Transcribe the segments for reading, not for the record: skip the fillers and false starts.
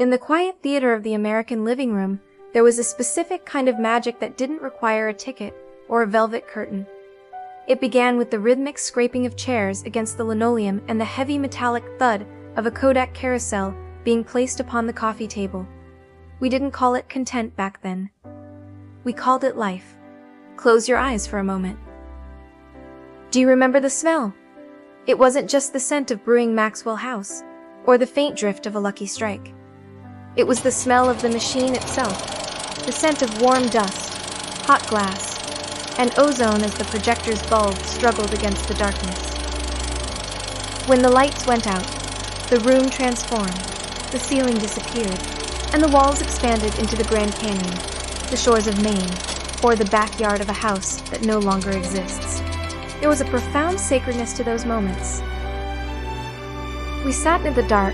In the quiet theater of the American living room, there was a specific kind of magic that didn't require a ticket or a velvet curtain. It began with the rhythmic scraping of chairs against the linoleum and the heavy metallic thud of a Kodak Carousel being placed upon the coffee table. We didn't call it content back then. We called it life. Close your eyes for a moment. Do you remember the smell? It wasn't just the scent of brewing Maxwell House, or the faint drift of a Lucky Strike. It was the smell of the machine itself, the scent of warm dust, hot glass, and ozone as the projector's bulb struggled against the darkness. When the lights went out, the room transformed, the ceiling disappeared, and the walls expanded into the Grand Canyon, the shores of Maine, or the backyard of a house that no longer exists. There was a profound sacredness to those moments. We sat in the dark,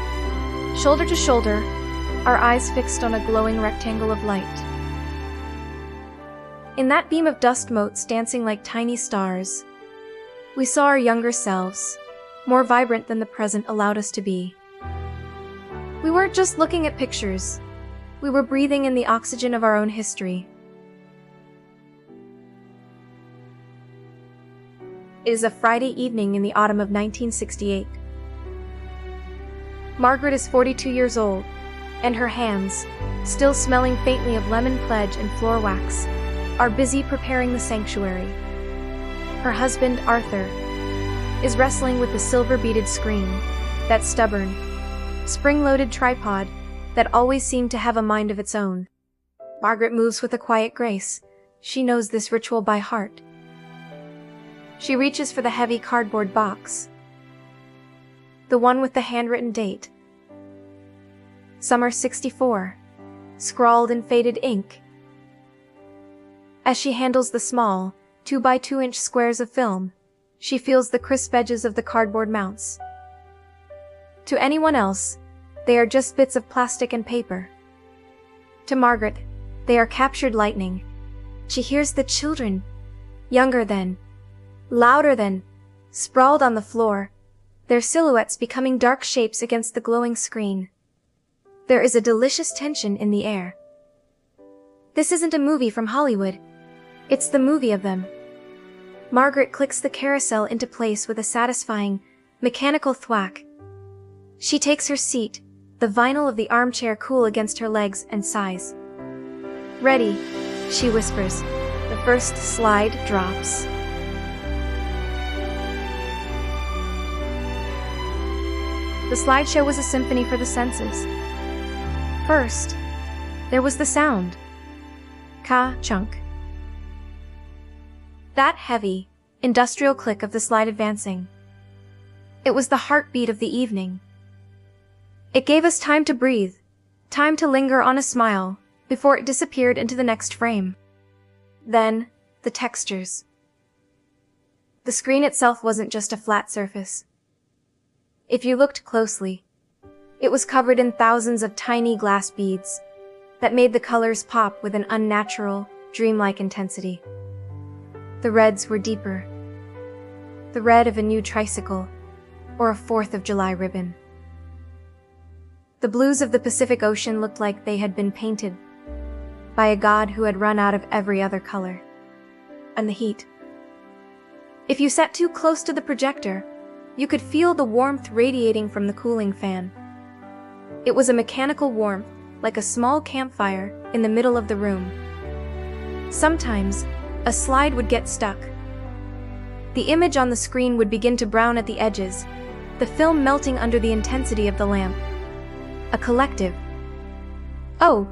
shoulder to shoulder, our eyes fixed on a glowing rectangle of light. In that beam of dust motes dancing like tiny stars, we saw our younger selves, more vibrant than the present allowed us to be. We weren't just looking at pictures, we were breathing in the oxygen of our own history. It is a Friday evening in the autumn of 1968. Margaret is 42 years old, and her hands, still smelling faintly of lemon pledge and floor wax, are busy preparing the sanctuary. Her husband, Arthur, is wrestling with the silver-beaded screen, that stubborn, spring-loaded tripod that always seemed to have a mind of its own. Margaret moves with a quiet grace. She knows this ritual by heart. She reaches for the heavy cardboard box, the one with the handwritten date, Summer '64, scrawled in faded ink. As she handles the small, 2x2-inch squares of film, she feels the crisp edges of the cardboard mounts. To anyone else, they are just bits of plastic and paper. To Margaret, they are captured lightning. She hears the children, younger than, louder than, sprawled on the floor, their silhouettes becoming dark shapes against the glowing screen. There is a delicious tension in the air. This isn't a movie from Hollywood. It's the movie of them. Margaret clicks the carousel into place with a satisfying, mechanical thwack. She takes her seat, the vinyl of the armchair cool against her legs, and sighs. Ready, she whispers. The first slide drops. The slideshow was a symphony for the senses. First, there was the sound. Ka-chunk. That heavy, industrial click of the slide advancing. It was the heartbeat of the evening. It gave us time to breathe, time to linger on a smile, before it disappeared into the next frame. Then, the textures. The screen itself wasn't just a flat surface. If you looked closely, it was covered in thousands of tiny glass beads that made the colors pop with an unnatural, dreamlike intensity. The reds were deeper. The red of a new tricycle, or a 4th of July ribbon. The blues of the Pacific Ocean looked like they had been painted by a god who had run out of every other color. And the heat. If you sat too close to the projector, you could feel the warmth radiating from the cooling fan. It was a mechanical warmth, like a small campfire in the middle of the room. Sometimes, a slide would get stuck. The image on the screen would begin to brown at the edges, the film melting under the intensity of the lamp. A collective, "Oh,"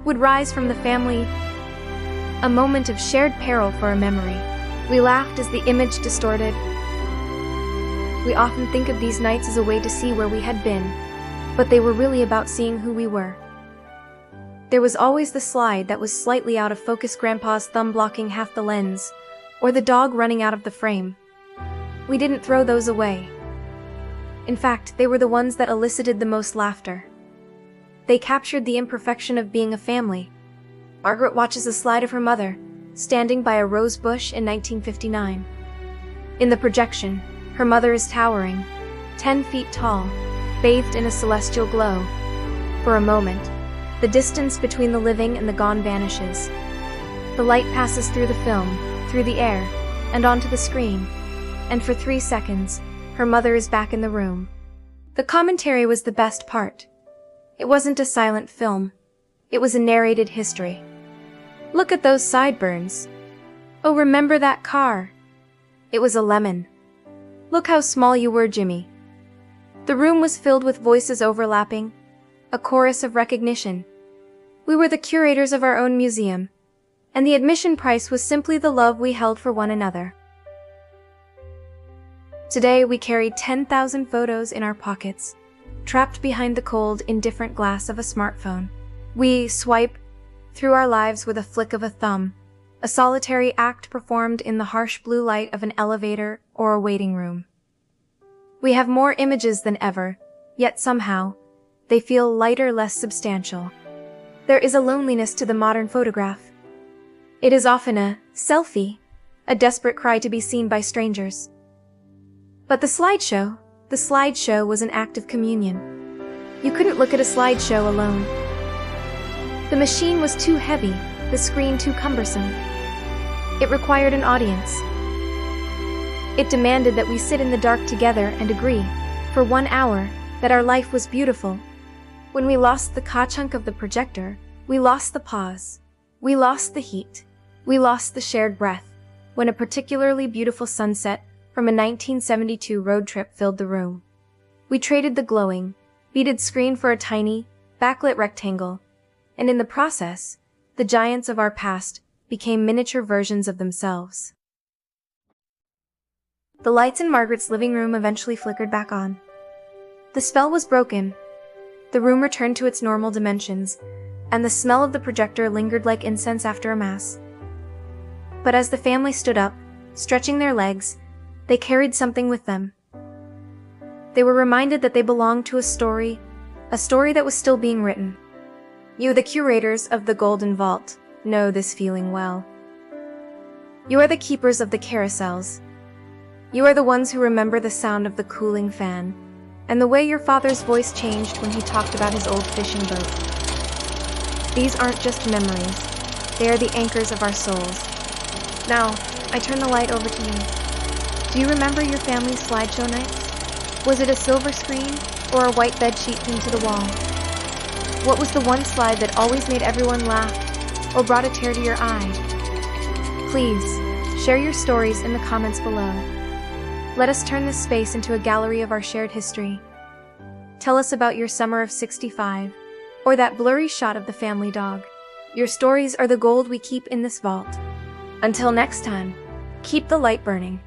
would rise from the family, a moment of shared peril for a memory. We laughed as the image distorted. We often think of these nights as a way to see where we had been, but they were really about seeing who we were. There was always the slide that was slightly out of focus, Grandpa's thumb blocking half the lens, or the dog running out of the frame. We didn't throw those away. In fact, they were the ones that elicited the most laughter. They captured the imperfection of being a family. Margaret watches a slide of her mother, standing by a rose bush in 1959. In the projection, her mother is towering, 10 feet tall, bathed in a celestial glow. For a moment, the distance between the living and the gone vanishes. The light passes through the film, through the air, and onto the screen, and for 3 seconds, her mother is back in the room. The commentary was the best part. It wasn't a silent film. It was a narrated history. Look at those sideburns. Oh, remember that car? It was a lemon. Look how small you were, Jimmy. The room was filled with voices overlapping, a chorus of recognition. We were the curators of our own museum, and the admission price was simply the love we held for one another. Today, we carry 10,000 photos in our pockets, trapped behind the cold, indifferent glass of a smartphone. We swipe through our lives with a flick of a thumb, a solitary act performed in the harsh blue light of an elevator or a waiting room. We have more images than ever, yet somehow, they feel lighter, less substantial. There is a loneliness to the modern photograph. It is often a selfie, a desperate cry to be seen by strangers. But the slideshow was an act of communion. You couldn't look at a slideshow alone. The machine was too heavy, the screen too cumbersome. It required an audience. It demanded that we sit in the dark together and agree, for 1 hour, that our life was beautiful. When we lost the ka-chunk of the projector, we lost the pause. We lost the heat. We lost the shared breath, when a particularly beautiful sunset from a 1972 road trip filled the room. We traded the glowing, beaded screen for a tiny, backlit rectangle, and in the process, the giants of our past became miniature versions of themselves. The lights in Margaret's living room eventually flickered back on. The spell was broken. The room returned to its normal dimensions, and the smell of the projector lingered like incense after a mass. But as the family stood up, stretching their legs, they carried something with them. They were reminded that they belonged to a story that was still being written. You, the curators of the Golden Vault, know this feeling well. You are the keepers of the carousels. You are the ones who remember the sound of the cooling fan, and the way your father's voice changed when he talked about his old fishing boat. These aren't just memories, they are the anchors of our souls. Now, I turn the light over to you. Do you remember your family's slideshow nights? Was it a silver screen, or a white bedsheet pinned to the wall? What was the one slide that always made everyone laugh, or brought a tear to your eye? Please, share your stories in the comments below. Let us turn this space into a gallery of our shared history. Tell us about your summer of '65, or that blurry shot of the family dog. Your stories are the gold we keep in this vault. Until next time, keep the light burning.